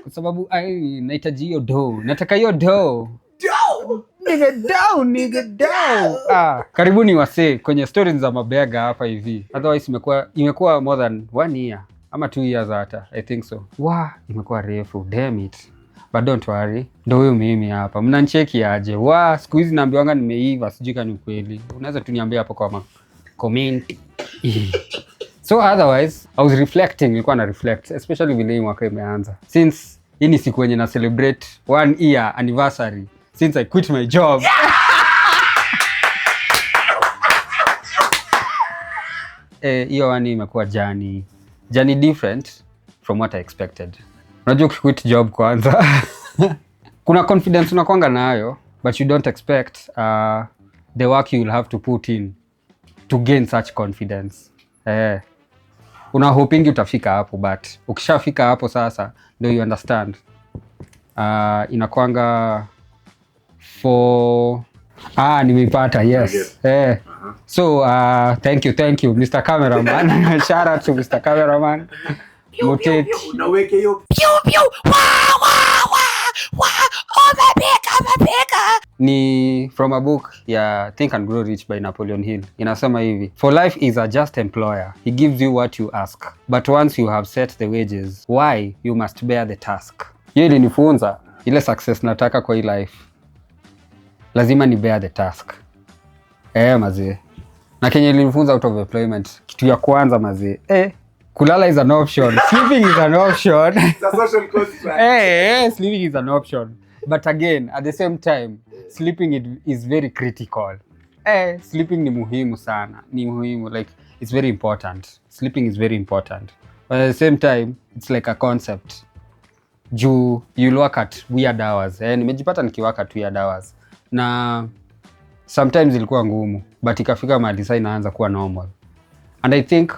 kwa sababu nahitaji hiyo dough. Nataka hiyo dough. Nigga dough. Karibuni wasee kwenye stories za mabega hapa hivi. Otherwise imekuwa more than 1 year ama 2 years hata. I think so. Imekuwa refu. Damn it. But don't worry. Ndio huyo mimi hapa. Mnanicheki aje? Siku hizi naambiwanga nimeiva, sijui kama ni kweli. Unaweza tu niambia hapo kwa comment. So otherwise, I was reflecting, nilikuwa na reflect, especially vile hii mwaka imeanza. Since hii ni siku yenye na celebrate 1 year anniversary since I quit my job. Hiyo wani imekuwa journey different from what I expected. Unajua ukiquit job kwanza. Kuna confidence unakuanga nayo, but you don't expect the work you will have to put in to gain such confidence. Una hoping utafika hapo, but ukishafika hapo sasa ndio you understand. Inakuanga for nimeipata, yes. So thank you Mr. Cameraman. Shout out to Mr. Cameraman. Unaweke hiyo ni from a book ya Think and Grow Rich by Napoleon Hill. Inasema hivi: for life is a just employer, he gives you what you ask, but once you have set the wages, why you must bear the task. Hiyo ilinifunza ile success nataka kwa hii life, lazima ni bear the task. Mazee, na kenye ilinifunza out of employment, kitu ya kwanza mazee, kulala is an option. Sleeping is an option. It's a social construct. Sleeping is an option. But again, at the same time, sleeping is very critical. Sleeping ni muhimu sana. Ni muhimu, like, it's very important. Sleeping is very important. But at the same time, it's like a concept. You'll work at weird hours. Nimejipata nikiwork at weird hours. Na sometimes ilikuwa ngumu, but ikafika mahali sasa inaanza kuwa normal. And I think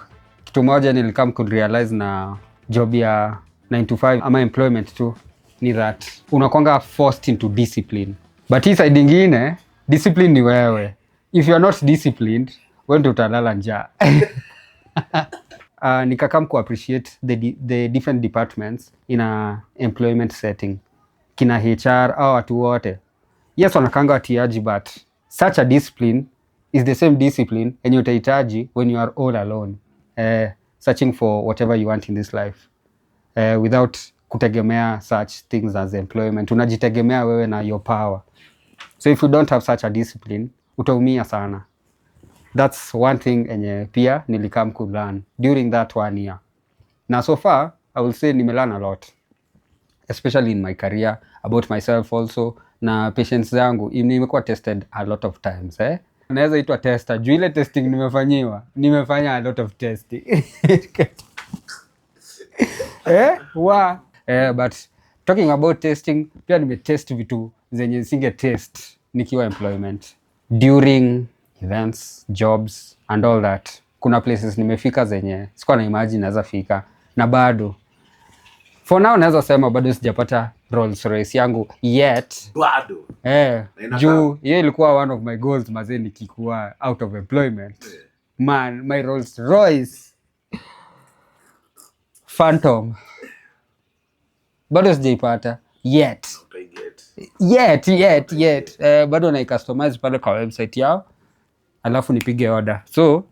kitu moja nilikam could realize na job ya 9 to 5 ama employment tu ni that unakuanga forced into discipline. But hii side ingine, discipline ni wewe. If you are not disciplined, wewe ndio utalala njaa. Nikakam ku appreciate the different departments in a employment setting. Kina HR au watu wote. Yes, wanakanga watiaji, but such a discipline is the same discipline and utahitaji when you are all alone. Searching for whatever you want in this life. Without kutegemea such things as employment. Unajitegemea wewe na your power. So if you don't have such a discipline, utaumia sana. That's one thing enye pia nilikam ku learn during that 1 year. Na so far, I will say nimelearn a lot. Especially in my career, about myself also, na patience zangu. Nimekuwa tested a lot of times. Naweza itwa tester. Juu ile testing nimefanya a lot of testing. But talking about testing, pia nimetest vitu zenye singe test nikiwa employment. During events, jobs and all that. Kuna places nimefika zenye sikuwa na imagine naweza fika, na bado for now naweza sema bado sijapata Rolls Royce yangu yet. Bado. Juu hiyo ilikuwa one of my goals mazee nikikuwa out of employment. Man, my Rolls Royce Phantom bado sijaipata yet. Bado na customize pale kwa website yao, alafu nipige order. So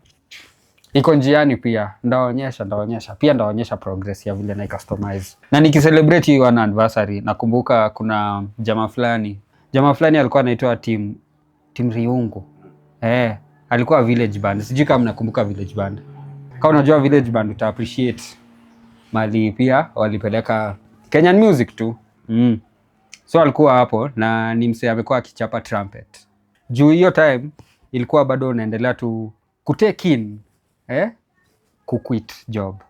iko njiani pia, ndaonyesha progress ya vile na customize. Na nikicelebrate hiyo anniversary, nakumbuka kuna jamaa fulani alikuwa anaitwa Team Riungu. Alikuwa Village Band. Sijui kama mnakumbuka Village Band. Kama unajua Village Band uta appreciate mali pia walipeleka Kenyan music tu. So alikuwa hapo na ni msee amekuwa akichapa trumpet. Juu hiyo time ilikuwa bado unaendelea tu kutake in, kuquit job.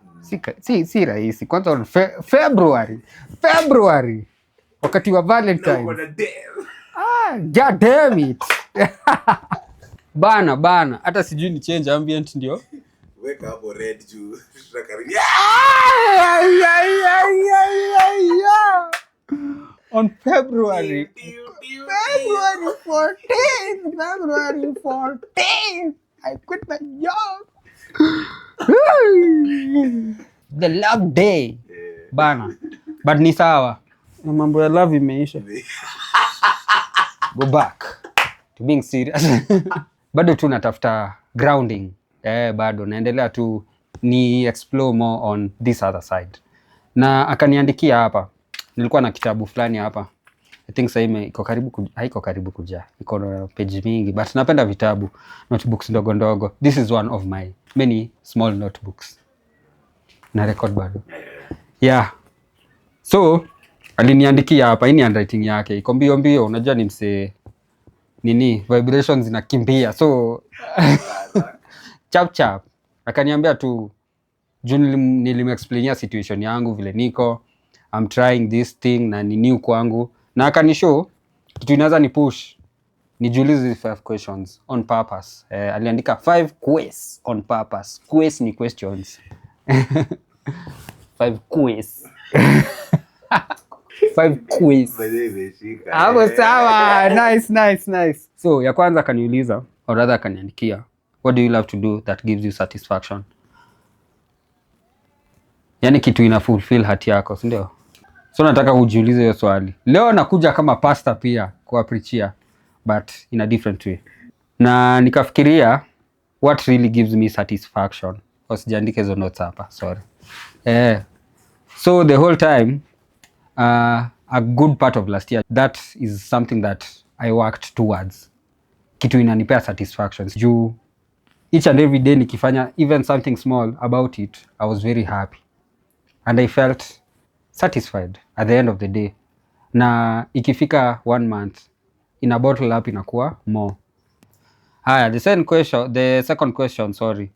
Si rahisi. Kwanza February wakati wa Valentine. God damn it. Bana hata sijui ni change ambient ndio. Wake up red juu. On February 14th, I quit my job. The love day. Bana. But ni sawa. Na mambo ya love imeisha. Go back to being serious. Bado tu natafuta grounding. Bado naendelea tu ni explore more on this other side. Na akaniandikia hapa. Nilikuwa na kitabu fulani hapa. I think sasa iko karibu haiko karibu kuja. Iko na page mingi but napenda vitabu, notebooks ndogo ndogo. This is one of my many small notebooks. Na record bado. Yeah. So aliniandikia hapa, hii ni handwriting yake. Iko mbio mbio, unajua ni msee nini, vibrations zinakimbia. So chap chap. Akaniambia tu juu nilimexplainia situation yangu vile niko. I'm trying this thing na ni new kwangu. Na akanishow kitu inaweza ni push. Nijiulize 5 questions on purpose. Aliandika 5 quests on purpose. Quests ni questions. 5 quests. 5 quiz. Hapo sawa. Nice. So ya kwanza akaniuliza, or rather akaniandikia, what do you love to do that gives you satisfaction? Yani kitu ina fulfill hati yako, si ndio? So nataka ujiulize hiyo swali. Leo nakuja kama pastor pia kuapreachia, but in a different way. Na nikafikiria what really gives me satisfaction. Usijiandike hizo notes hapa, sorry. So the whole time a good part of last year, that is something that I worked towards. Kitu inanipea satisfactions. Juu each and every day nikifanya even something small about it, I was very happy. And I felt satisfied at the end of the day. Na ikifika 1 month, in a bottle up inakuwa more. Haya, the second question, sorry.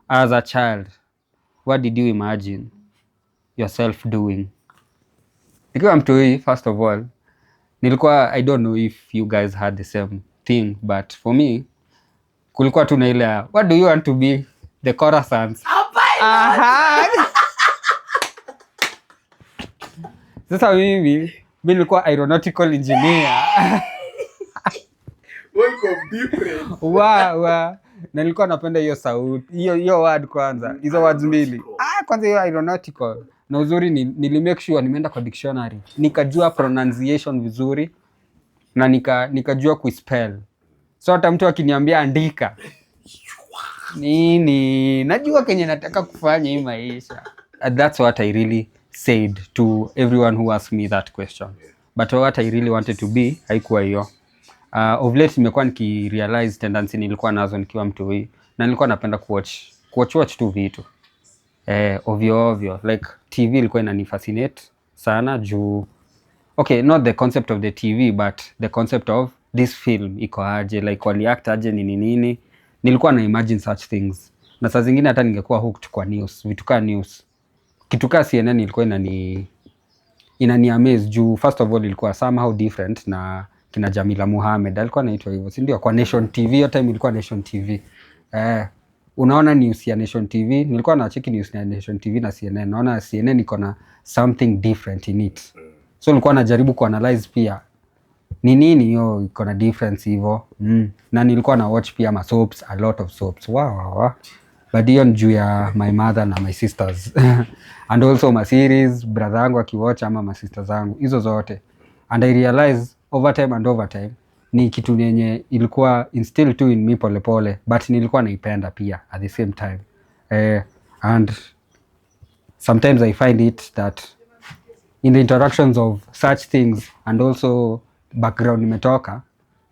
As a child, what did you imagine yourself doing? Nikiwa mtoi, first of all, nilikuwa, I don't know if you guys had the same thing, but for me, kulikuwa tu na ile, what do you want to be? The Coruscants. Sasa mimi nilikuwa aeronautical engineer. Welcome different. Wow. Na nilikuwa napenda hiyo sauti. Hiyo word kwanza. Hizo words mbili. Kwanza hiyo aeronautical. Na uzuri nilimake sure nimeenda kwa dictionary. Nikajua pronunciation vizuri na nikajua kuspell. So hata mtu akiniambia andika. Najua kenye nataka kufanya hii maisha. That's what I really said to everyone who asked me that question. But what I really wanted to be haikuwa hiyo. Of late nimekuwa nikirealize tendency nilikuwa nazo nikiwa mtoi, na nilikuwa napenda kuwatch tu vitu ovyo like TV ilikuwa inanifascinate sana juu okay, not the concept of the TV but the concept of this film iko aje, like waliact aje nini. Nilikuwa na imagine such things, na saa zingine hata ningekuwa hooked kwa news, vitu kama news, kitu kama CNN ilikuwa inani amaze juu first of all ilikuwa somehow different na kina Jamila Mohamed alikuwa anaitwa hivyo, si ndio? Kwa Nation TV, hiyo time ilikuwa Nation TV. Unaona news ya Nation TV, nilikuwa na check news ya Nation TV na CNN. Naona CNN iko na something different in it. So nilikuwa najaribu kuanalyze pia ni nini hiyo iko na difference hivyo. Na nilikuwa na watch pia soaps, a lot of soaps. Wow. But hiyo juu ya my mother na my sisters. And also my series, brother yangu akiwatch ama my sisters zangu. Hizo zote. And I realized over time ni kitu yenye ilikuwa instill tu in me pole but nilikuwa naipenda pia at the same time. And sometimes I find it that in the interactions of such things and also background nimetoka,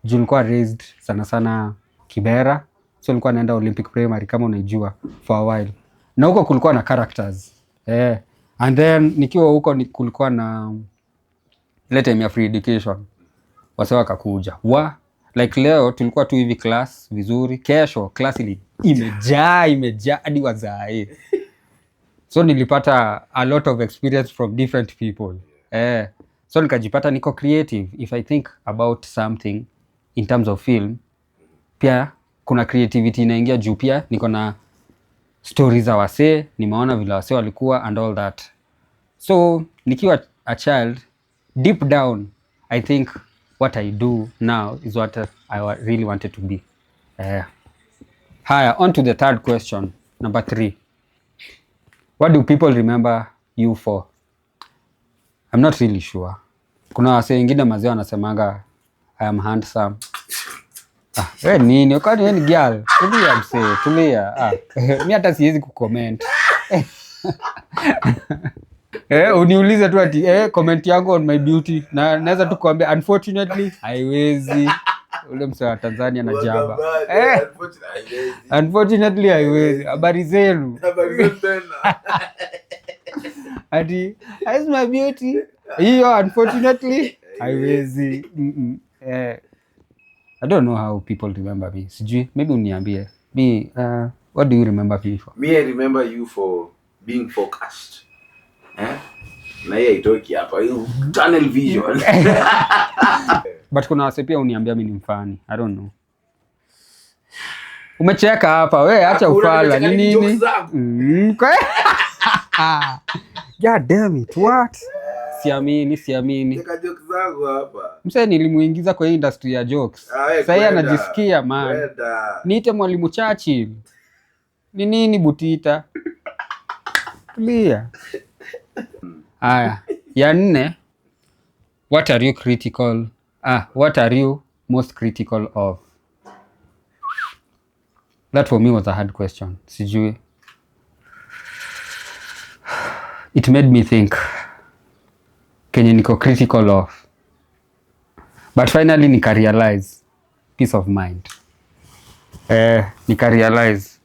juu nilikuwa raised sana Kibera, so nilikuwa naenda Olympic Primary kama unaijua for a while, na huko kulikuwa na characters and then nikiwa huko kulikuwa na ile time ya free education, wasewa kakuja like leo tulikuwa tu hivi class vizuri, kesho class imejaa hadi wazae. So nilipata a lot of experience from different people. So nikajipata niko creative. If I think about something in terms of film, pia kuna creativity inaingia juu, pia niko na stories za wasee, nimeona vile wasee walikuwa and all that. So nikiwa a child, deep down I think what I do now is what I really wanted to be. Haya, on to the third question, number 3. What do people remember you for? I'm not really sure. Kuna wase wengine mazee wanasemanga I am handsome. Wewe nini? Kwani wewe ni girl? Tulia msee, tulia. Mimi hata siwezi kucomment. Uniulize tu ati comment yangu on my beauty. Na naweza tu kuambia unfortunately haiwezi. Ule msee wa Tanzania na jaba. Unfortunately haiwezi. Habari zenu. Ati is my beauty. Hiyo unfortunately haiwezi. I don't know how people remember me. Sijui, maybe uniambie. Me, what do you remember me for? Me, I remember you for being focused. Na yeye itoki hapa, you tunnel vision. But kuna wase pia uniambia mimi ni mfani. I don't know. Umecheka hapa, wewe acha ufala. Ni nini? God damn it, what? Siamini. Nika jokes zangu hapa. Msee nilimuingiza kwa industry ya jokes. Sasa yeye anajisikia man. Niite mwalimu Churchill. Ni nini Butita? Tulia. Aya, ya 4. What are you most critical of? That for me was a hard question. Sijui. It made me think. Kenye niko critical of. But finally nika realize peace of mind. Nika realize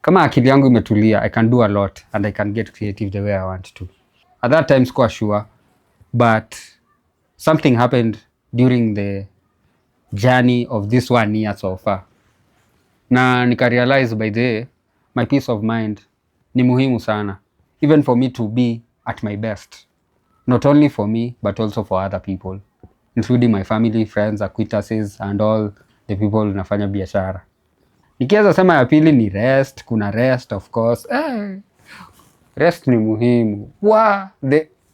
kama akili yangu imetulia, I can do a lot and I can get creative the way I want to. At that time sikuwa sure, but something happened during the journey of this 1 year so far. Na nika realize by the way, my peace of mind ni muhimu sana. Even for me to be at my best. Not only for me, but also for other people. Including my family, friends, acquaintances, and all the people nafanya biashara. Nikiweza sema ya pili ni rest. Kuna rest of course. Rest ni muhimu.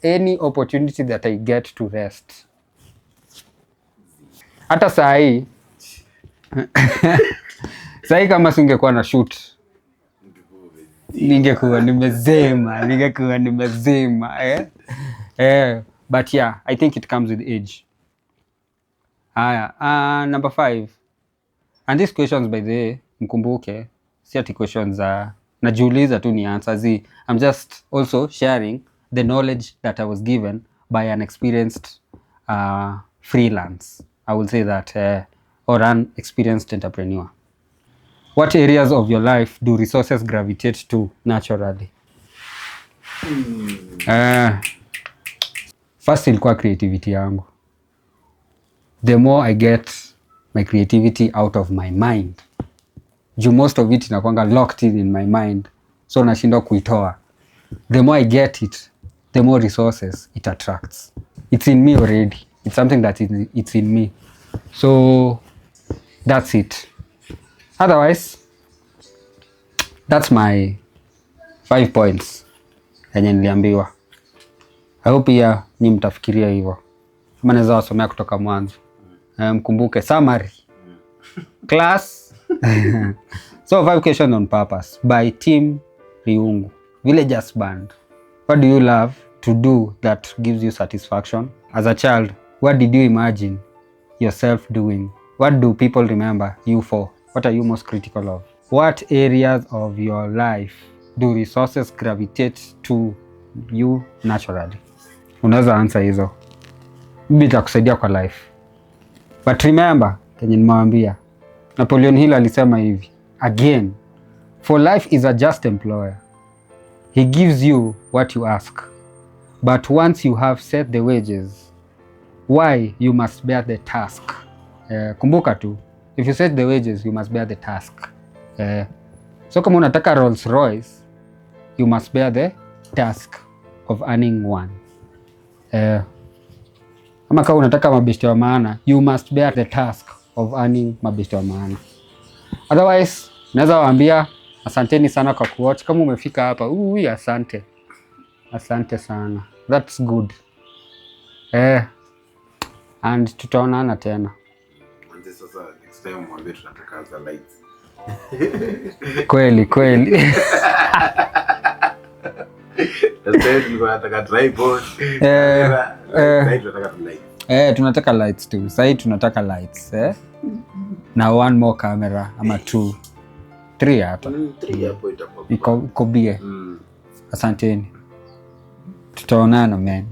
Any opportunity that I get to rest. Hata saa hii kama singekuwa na shoot, ningekuwa nimezema. But yeah, I think it comes with age. Number 5. And these questions by the way, mkumbuke, si ati questions najiuliza tu ni answers. I'm just also sharing the knowledge that I was given by an experienced freelance. I will say that, or an experienced entrepreneur. What areas of your life do resources gravitate to naturally? First ilikuwa creativity yangu. The more I get my creativity out of my mind, most of it inakuanga locked in my mind, so nashindwa kuitoa. The more I get it, the more resources it attracts. It's in me already. It's something that it's in me. So that's it. Otherwise, that's my 5 points yenye niliambiwa. I hope ya ni mtafikiria hivyo. Kama naweza wasomea kutoka mwanzo. Mkumbuke summary. Class. So 5 questions on purpose by Team Riungu. Villagers Band. What do you love to do that gives you satisfaction? As a child, what did you imagine yourself doing? What do people remember you for? What are you most critical of? What areas of your life do resources gravitate to you naturally? Unaweza answer hizo. Mimi nitakusaidia kwa life. But remember, kenye nimewambia, Napoleon Hill alisema hivi, again, for life is a just employer. He gives you what you ask. But once you have set the wages, why you must bear the task. Kumbuka tu, if you set the wages, you must bear the task. So kama unataka Rolls Royce, you must bear the task of earning one. Kama kama unataka mabeshte wa maana, you must bear the task of earning mabeshte wa maana. Otherwise, naweza waambia asanteni sana kwa kuwatch. Kama umefika hapa, asante. Asante sana. That's good. And tutaonana tena. Sasa next time mwambie tunataka za lights. Kweli. Sasa tulikuwa nataka tripod. Sasa tunataka lights. Tunataka lights tu. Sasa tunataka lights, na one more camera ama 2 3 hata. 3 hapo itakuwa. Iko bie. Asanteni. Tutaonana man.